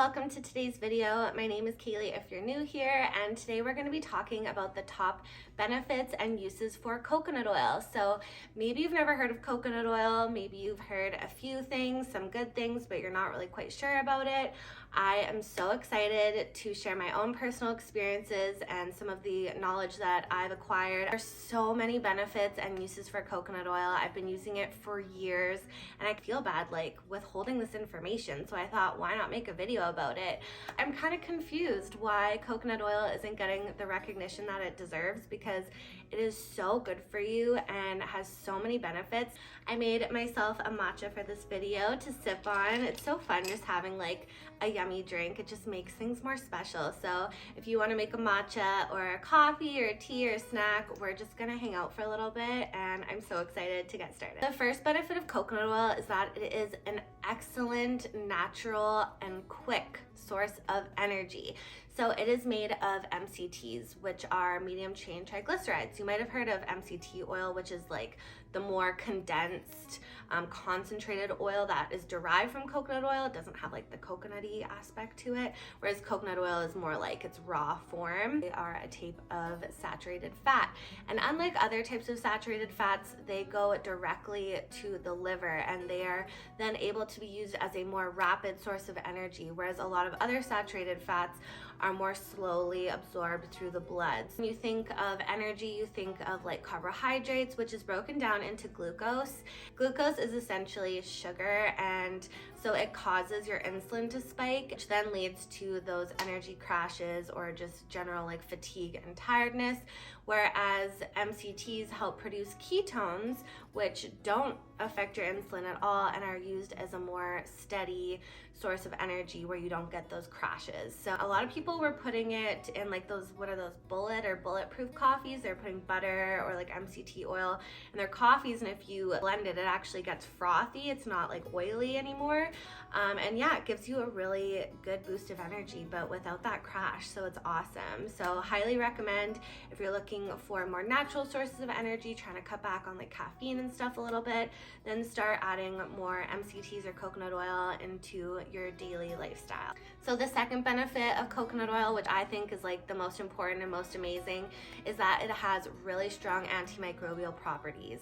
Welcome to today's video. My name is Kaylee if you're new here, and today we're going to be talking about the top benefits and uses for coconut oil. So maybe you've never heard of coconut oil, maybe you've heard a few things, some good things, but you're not really quite sure about it. I am so excited to share my own personal experiences and some of the knowledge that I've acquired. There's so many benefits and uses for coconut oil. I've been using it for years and I feel bad like withholding this information, so I thought, why not make a video about it? I'm kind of confused why coconut oil isn't getting the recognition that it deserves, because it is so good for you and has so many benefits. I made myself a matcha for this video to sip on. It's so fun just having like a yummy drink. It just makes things more special. So if you want to make a matcha or a coffee or a tea or a snack, we're just gonna hang out for a little bit, and I'm so excited to get started. The first benefit of coconut oil is that it is an excellent, natural, and quick source of energy. So it is made of MCTs, which are medium chain triglycerides. You might have heard of MCT oil, which is like the more condensed, concentrated oil that is derived from coconut oil. It doesn't have like the coconutty aspect to it, whereas coconut oil is more like its raw form. They are a type of saturated fat. And unlike other types of saturated fats, they go directly to the liver, and they are then able to be used as a more rapid source of energy, whereas a lot of other saturated fats are more slowly absorbed through the blood. When you think of energy, you think of like carbohydrates, which is broken down into glucose. Glucose is essentially sugar, and so it causes your insulin to spike, which then leads to those energy crashes or just general like fatigue and tiredness, whereas MCTs help produce ketones, which don't affect your insulin at all and are used as a more steady source of energy where you don't get those crashes. So a lot of people were putting it in like those, what are those, bullet or bulletproof coffees? They're putting butter or like MCT oil in their coffees, and if you blend it, it actually gets frothy. It's not like oily anymore. And yeah, it gives you a really good boost of energy, but without that crash. So it's awesome. So highly recommend if you're looking for more natural sources of energy, trying to cut back on like caffeine and stuff a little bit, then start adding more MCTs or coconut oil into your daily lifestyle. So the second benefit of coconut oil, which I think is like the most important and most amazing, is that it has really strong antimicrobial properties.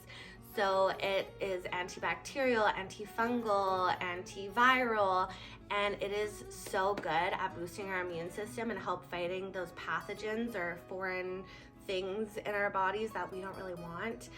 So it is antibacterial, antifungal, antiviral, and it is so good at boosting our immune system and help fighting those pathogens or foreign things in our bodies that we don't really want.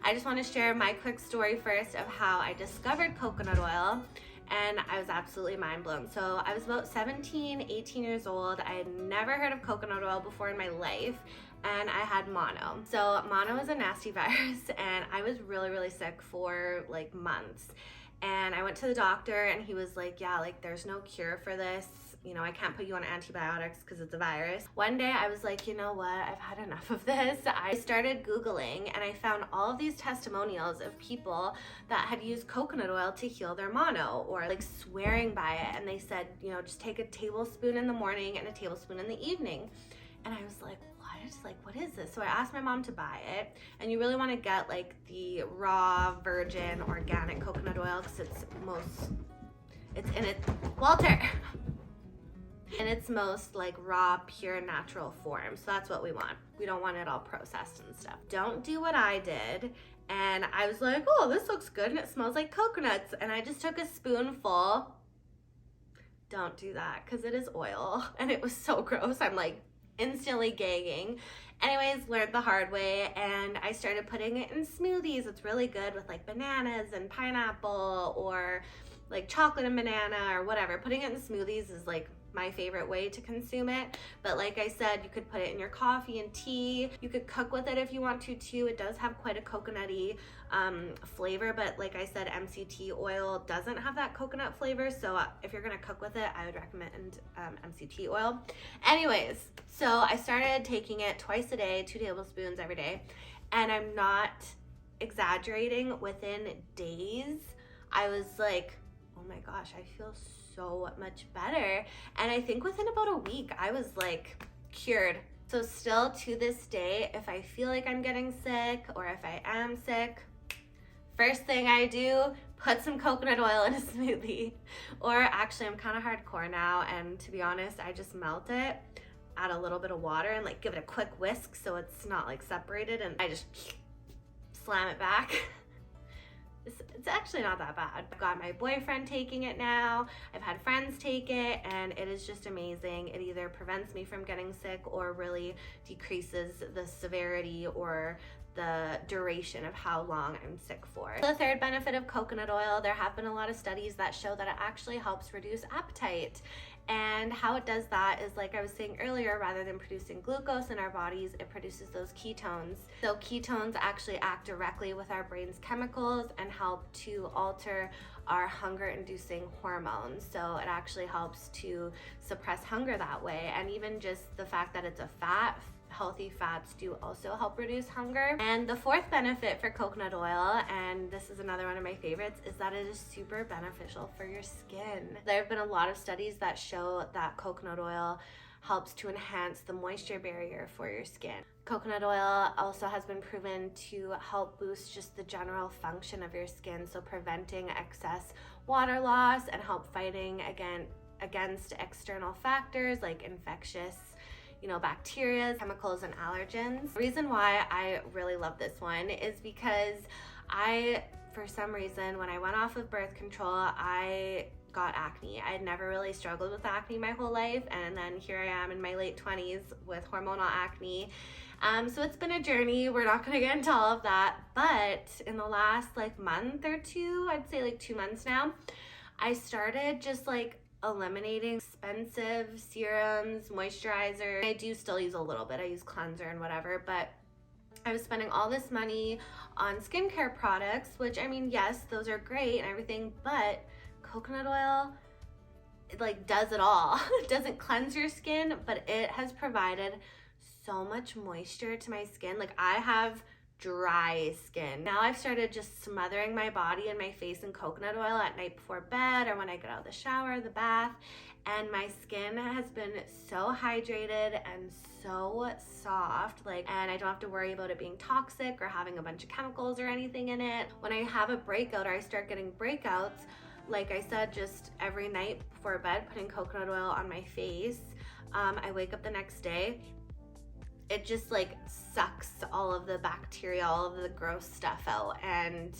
I just want to share my quick story first of how I discovered coconut oil, and I was absolutely mind blown. So I was about 17, 18 years old. I had never heard of coconut oil before in my life, and I had mono. So mono is a nasty virus, and I was really, really sick for like months. And I went to the doctor, and he was like, yeah, like there's no cure for this. You know, I can't put you on antibiotics because it's a virus. One day I was like, you know what, I've had enough of this. I started Googling, and I found all of these testimonials of people that had used coconut oil to heal their mono, or like swearing by it. And they said, you know, just take a tablespoon in the morning and a tablespoon in the evening. And I was like, what is this? So I asked my mom to buy it, and you really want to get like the raw, virgin, organic coconut oil, because it's in its most like raw, pure, natural form. So that's what we want. We don't want it all processed and stuff. Don't do what I did. And I was like, oh, this looks good and it smells like coconuts. And I just took a spoonful. Don't do that, because it is oil, and it was so gross. I'm like instantly gagging. Anyways, learned the hard way, and I started putting it in smoothies. It's really good with like bananas and pineapple, or like chocolate and banana, or whatever. Putting it in smoothies is like my favorite way to consume it. But like I said, you could put it in your coffee and tea. You could cook with it if you want to too. It does have quite a coconutty flavor, but like I said, MCT oil doesn't have that coconut flavor. So if you're gonna cook with it, I would recommend MCT oil. Anyways, so I started taking it twice a day, 2 tablespoons every day, and I'm not exaggerating. Within days, I was like, oh my gosh, I feel so much better. And I think within about a week, I was like cured. So still to this day, if I feel like I'm getting sick, or if I am sick, First thing I do, put some coconut oil in a smoothie. Or actually, I'm kind of hardcore now, and to be honest, I just melt it, add a little bit of water, and like give it a quick whisk so it's not like separated, and I just slam it back. It's actually not that bad. I've got my boyfriend taking it now. I've had friends take it, and it is just amazing. It either prevents me from getting sick or really decreases the severity or the duration of how long I'm sick for. The third benefit of coconut oil, there have been a lot of studies that show that it actually helps reduce appetite. And how it does that is, like I was saying earlier, rather than producing glucose in our bodies, it produces those ketones. So ketones actually act directly with our brain's chemicals and help to alter our hunger-inducing hormones. So it actually helps to suppress hunger that way. And even just the fact that it's a fat, healthy fats do also help reduce hunger. And the fourth benefit for coconut oil, and this is another one of my favorites, is that it is super beneficial for your skin. There have been a lot of studies that show that coconut oil helps to enhance the moisture barrier for your skin. Coconut oil also has been proven to help boost just the general function of your skin, so preventing excess water loss and help fighting against external factors like infectious bacteria, chemicals, and allergens. The reason why I really love this one is because for some reason, when I went off of birth control, I got acne. I had never really struggled with acne my whole life, and then here I am in my late 20s with hormonal acne. So it's been a journey. We're not gonna get into all of that, but in the last month or two, I'd say 2 months now, I started just eliminating expensive serums, moisturizers. I do still use a little bit. I use cleanser and whatever, but I was spending all this money on skincare products, which, I mean, yes, those are great and everything, but coconut oil, it does it all. It doesn't cleanse your skin, but it has provided so much moisture to my skin. I have dry skin. Now I've started just smothering my body and my face in coconut oil at night before bed or when I get out of the shower, the bath, and my skin has been so hydrated and so soft, and I don't have to worry about it being toxic or having a bunch of chemicals or anything in it. When I have a breakout or I start getting breakouts, like I said, just every night before bed, putting coconut oil on my face, I wake up the next day, it just sucks all of the bacteria, all of the gross stuff out, and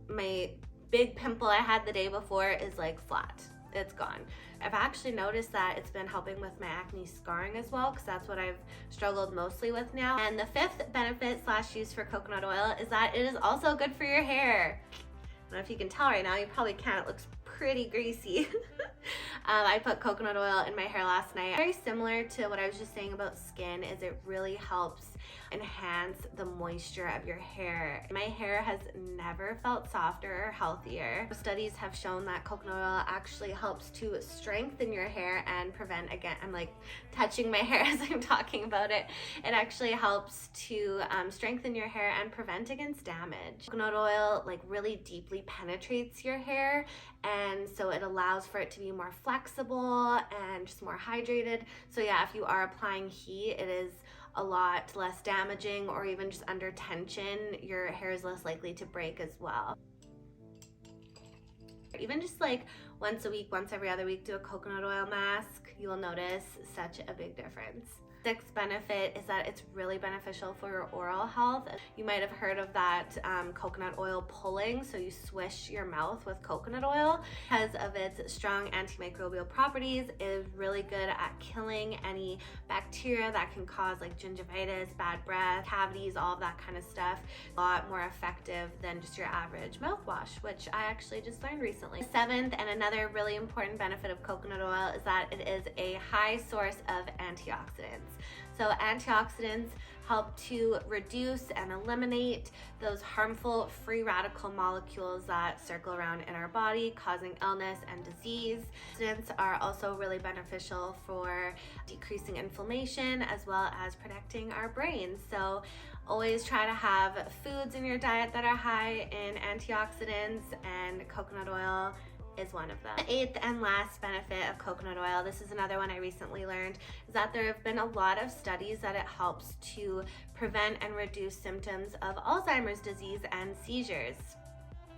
my big pimple I had the day before is flat. It's gone. I've actually noticed that it's been helping with my acne scarring as well, because that's what I've struggled mostly with now. And the fifth benefit / use for coconut oil is that it is also good for your hair. I don't know if you can tell right now, you probably can't, it looks pretty greasy. I put coconut oil in my hair last night. Very similar to what I was just saying about skin, is it really helps enhance the moisture of your hair. My hair has never felt softer or healthier. Studies have shown that coconut oil actually helps to strengthen your hair and prevent, again, I'm touching my hair as I'm talking about it. It actually helps to strengthen your hair and prevent against damage. Coconut oil really deeply penetrates your hair, and so it allows for it to be more flexible and just more hydrated. So yeah, if you are applying heat, it is a lot less damaging, or even just under tension, your hair is less likely to break as well. Even just once a week, once every other week, do a coconut oil mask, you will notice such a big difference. Sixth benefit is that it's really beneficial for your oral health. You might have heard of that coconut oil pulling, so you swish your mouth with coconut oil. Because of its strong antimicrobial properties, it is really good at killing any bacteria that can cause gingivitis, bad breath, cavities, all of that kind of stuff. A lot more effective than just your average mouthwash, which I actually just learned recently. Seventh, and another really important benefit of coconut oil, is that it is a high source of antioxidants. So antioxidants help to reduce and eliminate those harmful free radical molecules that circle around in our body, causing illness and disease. Antioxidants are also really beneficial for decreasing inflammation as well as protecting our brains. So always try to have foods in your diet that are high in antioxidants, and coconut oil is one of them. The eighth and last benefit of coconut oil, this is another one I recently learned, is that there have been a lot of studies that it helps to prevent and reduce symptoms of Alzheimer's disease and seizures.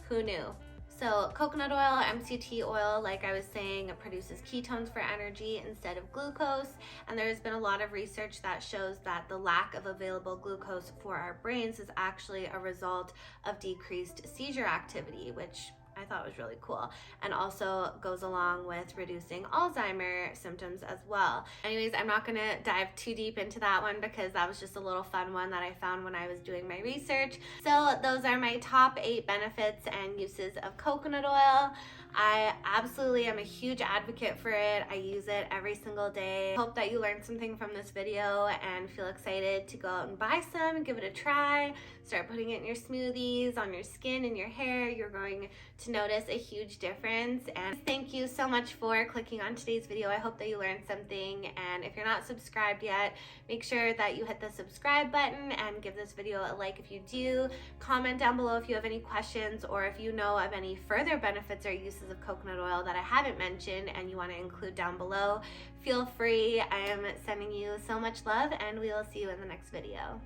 Who knew? So coconut oil, MCT oil, like I was saying, it produces ketones for energy instead of glucose. And there's been a lot of research that shows that the lack of available glucose for our brains is actually a result of decreased seizure activity, which I thought was really cool, and also goes along with reducing Alzheimer symptoms as well. Anyways, I'm not gonna dive too deep into that one because that was just a little fun one that I found when I was doing my research. So those are my top 8 benefits and uses of coconut oil. I absolutely am a huge advocate for it. I use it every single day. Hope that you learned something from this video and feel excited to go out and buy some and give it a try. Start putting it in your smoothies, on your skin and your hair. You're going to notice a huge difference. And thank you so much for clicking on today's video. I hope that you learned something. And if you're not subscribed yet, make sure that you hit the subscribe button and give this video a like if you do. Comment down below if you have any questions or if you know of any further benefits or uses of coconut oil that I haven't mentioned and you want to include down below. Feel free. I am sending you so much love and we will see you in the next video.